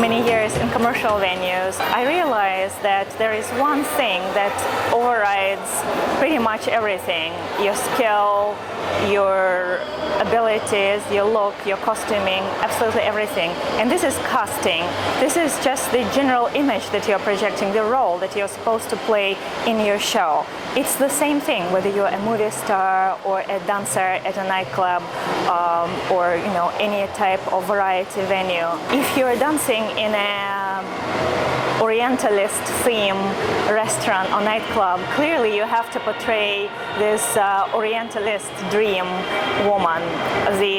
many years in commercial venues, I realized that there is one thing that overrides pretty much everything: your skill, your abilities, your look, your costuming, absolutely everything. And this is casting. This is just the general image that you're projecting, the role that you're supposed to play in your show. It's the same thing whether you're a movie star or a dancer at a nightclub, or any type of variety venue. If you're dancing in a Orientalist theme restaurant or nightclub, clearly you have to portray this Orientalist dream woman, the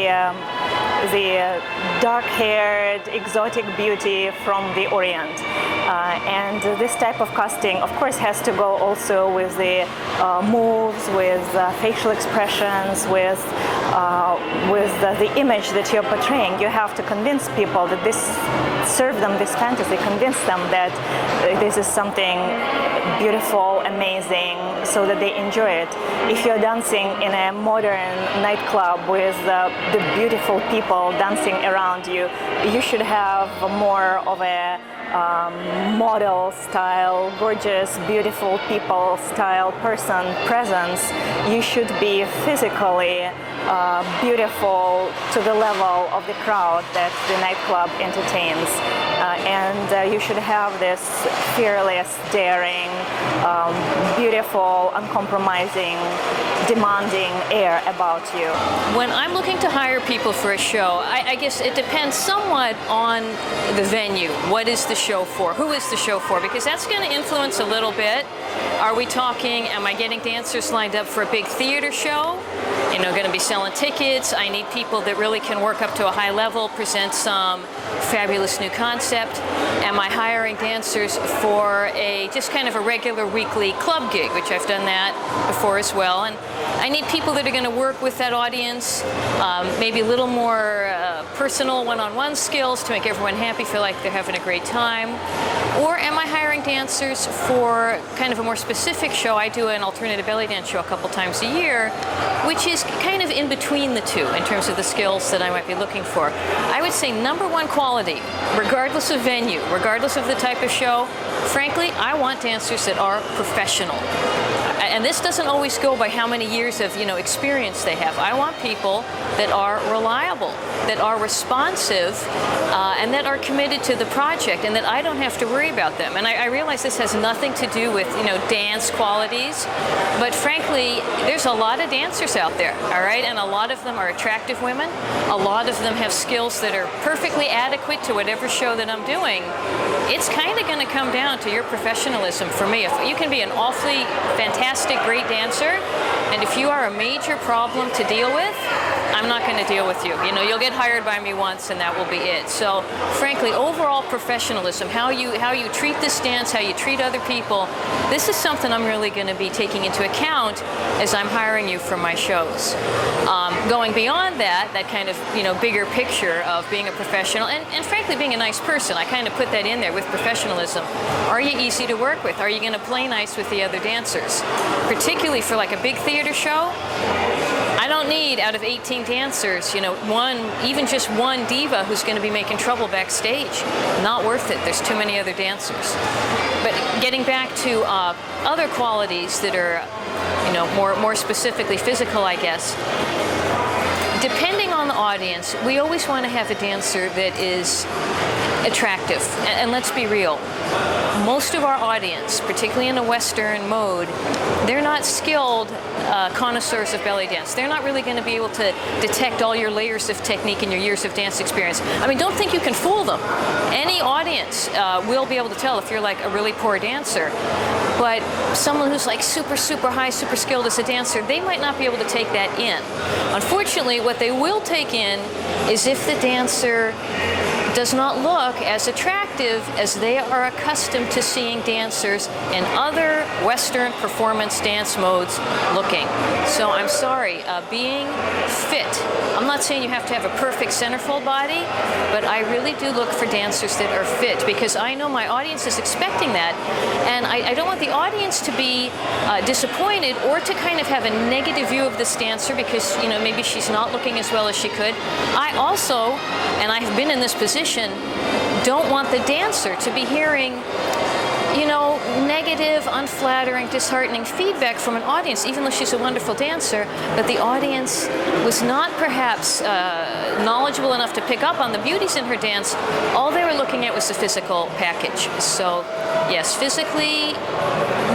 dark-haired exotic beauty from the Orient. And this type of casting, of course, has to go also with the moves, with facial expressions, with the image that you're portraying. You have to convince people that serve them this fantasy, convince them that this is something beautiful, amazing, so that they enjoy it. If you're dancing in a modern nightclub with the beautiful people dancing around you, you should have more of a model style, gorgeous, beautiful people style person presence. You should be physically beautiful to the level of the crowd that the nightclub entertains. And you should have this fearless, daring, beautiful, uncompromising, demanding air about you. When I'm looking to hire people for a show, I guess it depends somewhat on the venue. What is the show for? Who is the show for? Because that's going to influence a little bit. Are we talking, am I getting dancers lined up for a big theater show? Going to be selling tickets. I need people that really can work up to a high level, present some fabulous new concept. Am I hiring dancers for just kind of a regular weekly club gig, which I've done that before as well. And I need people that are going to work with that audience, maybe a little more personal one-on-one skills to make everyone happy, feel like they're having a great time. Or am I hiring dancers for kind of a more specific show? I do an alternative belly dance show a couple times a year, which is kind of in between the two in terms of the skills that I might be looking for. I would say number one quality, regardless of venue, regardless of the type of show, frankly, I want dancers that are professional. And this doesn't always go by how many years of experience they have. I want people that are reliable, that are responsive, and that are committed to the project, and that I don't have to worry about them. And I realize this has nothing to do with dance qualities, but frankly, there's a lot of dancers out there, all right? And a lot of them are attractive women. A lot of them have skills that are perfectly adequate to whatever show that I'm doing. It's kind of going to come down to your professionalism for me. If you can be an awfully fantastic, great dancer, and if you are a major problem to deal with, I'm not going to deal with you. You'll get hired by me once and that will be it. So frankly, overall professionalism, how you treat this dance, how you treat other people, this is something I'm really going to be taking into account as I'm hiring you for my shows. Going beyond that kind of bigger picture of being a professional and frankly being a nice person, I kind of put that in there with professionalism. Are you easy to work with? Are you going to play nice with the other dancers? Particularly for like a big theater show, I don't need, out of 18 dancers, even just one diva who's going to be making trouble backstage. Not worth it. There's too many other dancers. But getting back to other qualities that are, more specifically physical, I guess. Depending on the audience, we always want to have a dancer that is attractive. And let's be real. Most of our audience, particularly in a Western mode, they're not skilled connoisseurs of belly dance. They're not really going to be able to detect all your layers of technique and your years of dance experience. I mean, don't think you can fool them. Any audience will be able to tell if you're like a really poor dancer. But someone who's like super, super high, super skilled as a dancer, they might not be able to take that in. Unfortunately, what they will take in is if the dancer does not look as attractive as they are accustomed to seeing dancers in other Western performance dance modes looking. So I'm sorry, being fit. I'm not saying you have to have a perfect centerfold body, but I really do look for dancers that are fit because I know my audience is expecting that, and I don't want the audience to be disappointed or to kind of have a negative view of this dancer because maybe she's not looking as well as she could. I also, and I have been in this position, don't want the dancer to be hearing, you know, negative, unflattering, disheartening feedback from an audience, even though she's a wonderful dancer, but the audience was not perhaps knowledgeable enough to pick up on the beauties in her dance. All they were looking at was the physical package. So yes, physically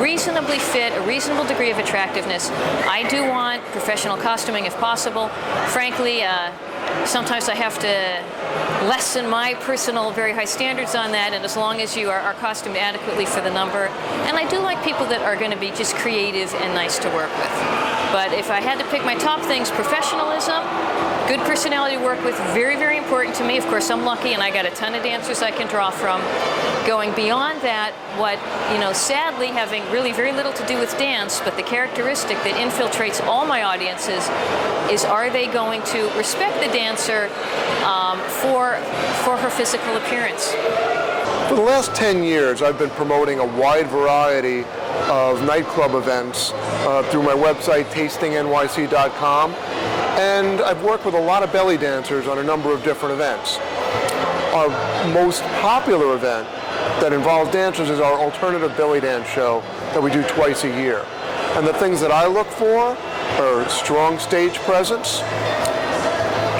reasonably fit, a reasonable degree of attractiveness. I do want professional costuming if possible. Frankly, sometimes I have to lessen my personal very high standards on that, and as long as you are costumed adequately for the number. And I do like people that are going to be just creative and nice to work with. But if I had to pick my top things, professionalism, good personality to work with, very, very important to me. Of course, I'm lucky and I got a ton of dancers I can draw from. Going beyond that, what, you know, sadly having really very little to do with dance, but the characteristic that infiltrates all my audiences is, are they going to respect the dancer for her physical appearance? For the last 10 years, I've been promoting a wide variety of nightclub events through my website, tastingnyc.com, and I've worked with a lot of belly dancers on a number of different events. Our most popular event that involves dancers is our alternative belly dance show that we do twice a year. And the things that I look for are strong stage presence,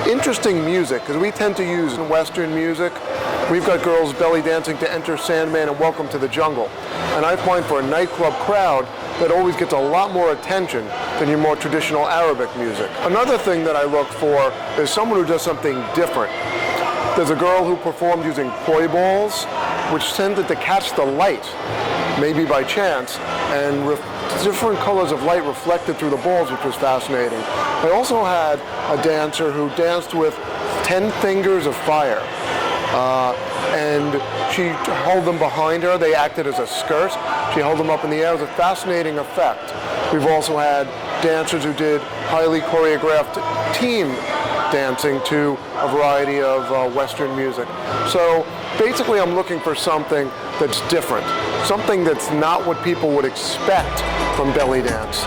interesting music, because we tend to use Western music. We've got girls belly dancing to Enter Sandman and Welcome to the Jungle. And I find for a nightclub crowd that always gets a lot more attention than your more traditional Arabic music. Another thing that I look for is someone who does something different. There's a girl who performed using poi balls, which tended to catch the light, maybe by chance, and different colors of light reflected through the balls, which was fascinating. I also had a dancer who danced with 10 fingers of fire. And she held them behind her. They acted as a skirt. She held them up in the air. It was a fascinating effect. We've also had dancers who did highly choreographed team dancing to a variety of Western music. So basically I'm looking for something that's different, something that's not what people would expect from belly dance.